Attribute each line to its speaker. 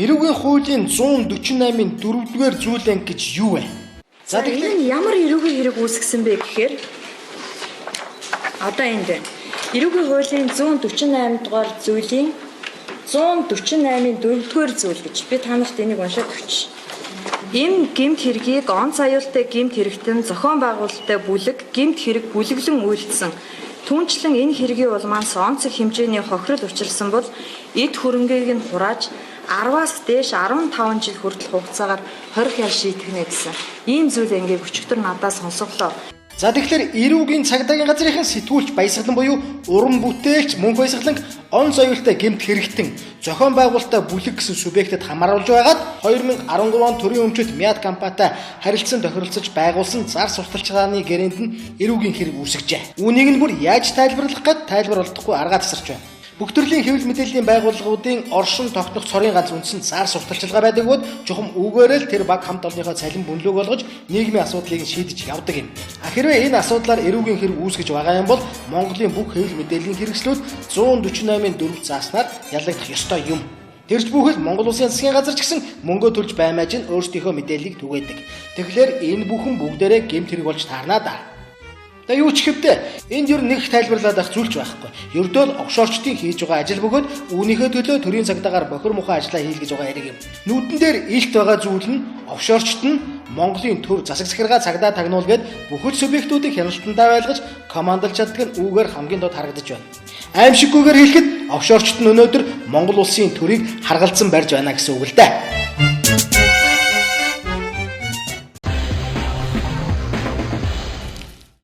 Speaker 1: Эрүүгийн хуулийн 148-ын 4-р зүйл анги гэж юу вэ?
Speaker 2: За тэгэхээр ямар эрүүгийн хэрэг үүсгэсэн бэ гэхээр одоо энд байна. Эрүүгийн хуулийн 148 дугаар зүйлийн 148-ын 4-р зүйл гэж би та нарт энийг уншаад өгч. Эм гэмт хэргийг онц аюултай гэмт хэрэгтэн зохион байгуулалттай бүлэг гэмт хэрэг бүлэглэн үйлдсэн. Түүнчлэн энэ хэргийн улмаас онцлог хэмжээний хохирол учирсан бол эд хөрөнгийг нь хурааж 10-аас дээш 15 жил хүртэл хугацаагаар хорих ял шийтгэнэ гэсэн. Ийм зүйл ангийг өчигдөр надаас сонсоглоо.
Speaker 1: За тэгэхээр эрүүгийн цагдаагийн газрынхан сэтгүүлч баясгалан буюу уран бүтээлч мөн баясгалан онц аюултай гэмт хэрэгтэн зохион байгуулалттай бүлэг гэсэн субъектэд хамааруулж байгаад 2013 он төрийн өмчөд Мяд компанитай харилцан тохиролцож байгуулсан зар сурталчилгааны гэрээнд нь эрүүгийн хэрэг үүсгэжээ. Үүнийг нь бүр яаж тайлбарлах гээд тайлбар олдохгүй аргаа тасарч байна. Бүх төрлийн хэвлэл мэдээллийн байгууллагуудын оршин тогтнох цорын ганц үндсэн зар сурталчилгаа байдаг бод чухам үгээрэл тэр баг хамт олонныхоо цалин бөнлөг болгож нийгмийн асуудлыг шийдэж явдаг юм. Хэрвээ энэ асуудлаар эрүүгийн хэрэг үүсгэж байгаа юм бол Монголын бүх хэвлэл мэдээллийн хэрэгслүүд 148-ын 4 зааснаар ялагдах ёстой юм. Тэрч бүхэл Монгол Улсын засгийн газар ч гэсэн мөнгө төлж баймааж нь өөрсдийнхөө мэдээллийг түгээдэг. Тэгэхээр энэ бүхэн бүгдээрээ гэмт хэрэг болж таарнаа да. Тэгээ юу ч хэвдэ энд ер нь нэг тайлбарлаад авах зүйлч байхгүй. Ердөө л офшорчдын хийж байгаа ажил бөгөөд үүнийхээ төлөө төрийн цагдаагаар бохир мухан ажиллаа хийлгэж байгаа хэрэг юм. Нүүдэн дээр илт байгаа зүйл нь офшорчт нь Монголын төр засаг захиргаа цагдаа тагнуул гээд бүхэл субъектуудыг хяналтандаа байлгаж командалж чаддаг нь үүгээр хамгийн доод харагдаж байна. Аимшиггүйгээр хэлэхэд офшорчт нь өнөөдөр Монгол улсын төрийг харгалзан барьж байна гэсэн үг л дээ.